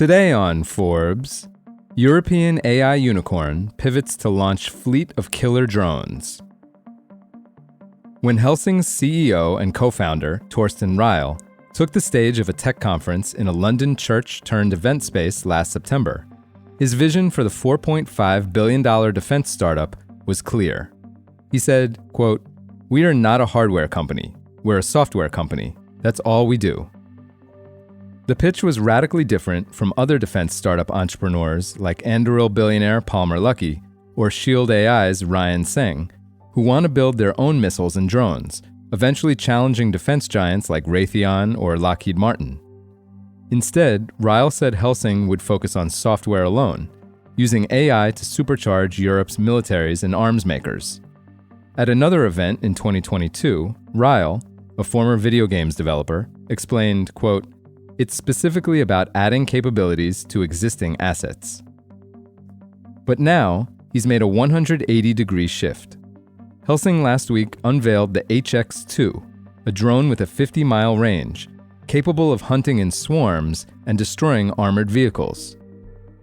Today on Forbes, European AI unicorn pivots to launch fleet of killer drones. When Helsing's CEO and co-founder, Torsten Ryle, took the stage of a tech conference in a London church-turned-event space last September, his vision for the $4.5 billion defense startup was clear. He said, quote, "We are not a hardware company. We're a software company. That's all we do." The pitch was radically different from other defense startup entrepreneurs like Anduril billionaire Palmer Luckey or Shield AI's Ryan Singh, who want to build their own missiles and drones, eventually challenging defense giants like Raytheon or Lockheed Martin. Instead, Ryle said Helsing would focus on software alone, using AI to supercharge Europe's militaries and arms makers. At another event in 2022, Ryle, a former video games developer, explained, quote, "It's specifically about adding capabilities to existing assets." But now, he's made a 180-degree shift. Helsing last week unveiled the HX-2, a drone with a 50-mile range, capable of hunting in swarms and destroying armored vehicles.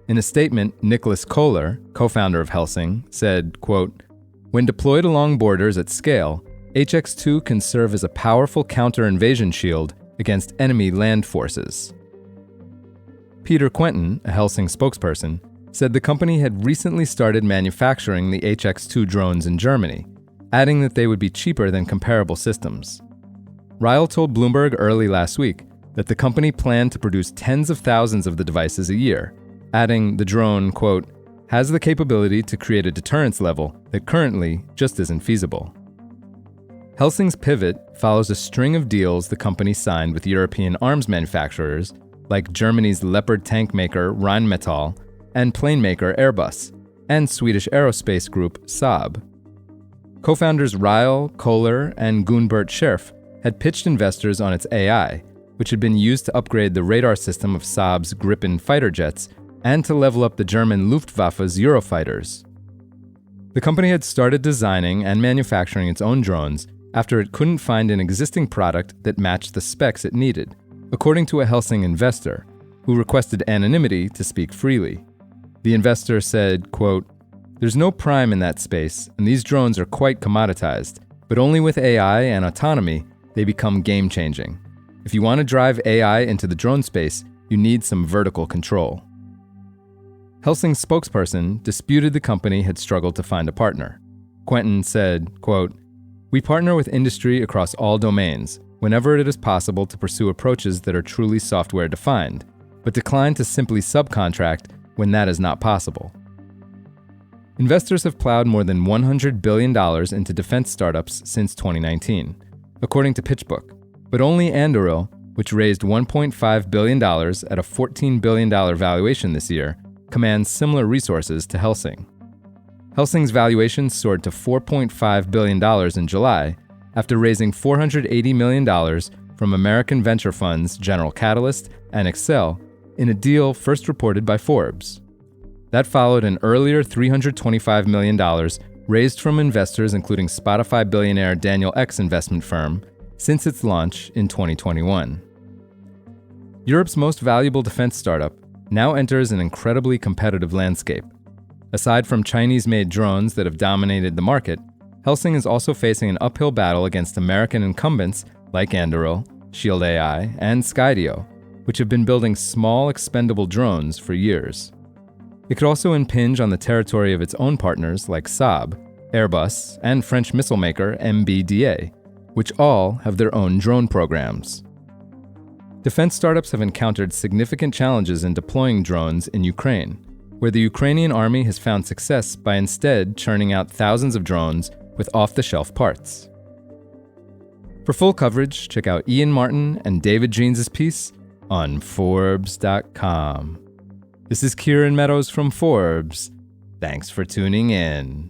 In a statement, Nicholas Kohler, co-founder of Helsing, said, quote, "When deployed along borders at scale, HX-2 can serve as a powerful counter-invasion shield against enemy land forces." Peter Quentin, a Helsing spokesperson, said the company had recently started manufacturing the HX-2 drones in Germany, adding that they would be cheaper than comparable systems. Ryle told Bloomberg early last week that the company planned to produce tens of thousands of the devices a year, adding the drone, quote, "has the capability to create a deterrence level that currently just isn't feasible." Helsing's pivot follows a string of deals the company signed with European arms manufacturers like Germany's Leopard tank maker Rheinmetall and plane maker Airbus, and Swedish aerospace group Saab. Co-founders Ryle, Kohler, and Gunbert Scherf had pitched investors on its AI, which had been used to upgrade the radar system of Saab's Gripen fighter jets and to level up the German Luftwaffe's Eurofighters. The company had started designing and manufacturing its own drones after it couldn't find an existing product that matched the specs it needed, according to a Helsing investor, who requested anonymity to speak freely. The investor said, quote, "There's no prime in that space, and these drones are quite commoditized, but only with AI and autonomy, they become game-changing. If you want to drive AI into the drone space, you need some vertical control." Helsing's spokesperson disputed the company had struggled to find a partner. Quentin said, quote, "We partner with industry across all domains, whenever it is possible to pursue approaches that are truly software-defined, but decline to simply subcontract when that is not possible." Investors have plowed more than $100 billion into defense startups since 2019, according to PitchBook, but only Anduril, which raised $1.5 billion at a $14 billion valuation this year, commands similar resources to Helsing. Helsing's valuation soared to $4.5 billion in July after raising $480 million from American venture funds General Catalyst and Accel in a deal first reported by Forbes. That followed an earlier $325 million raised from investors including Spotify billionaire Daniel Ek's investment firm since its launch in 2021. Europe's most valuable defense startup now enters an incredibly competitive landscape. Aside from Chinese-made drones that have dominated the market, Helsing is also facing an uphill battle against American incumbents like Anduril, Shield AI, and Skydio, which have been building small, expendable drones for years. It could also impinge on the territory of its own partners like Saab, Airbus, and French missile maker MBDA, which all have their own drone programs. Defense startups have encountered significant challenges in deploying drones in Ukraine, where the Ukrainian army has found success by instead churning out thousands of drones with off-the-shelf parts. For full coverage, check out Ian Martin and David Jeans' piece on forbes.com. This is Kieran Meadows from Forbes. Thanks for tuning in.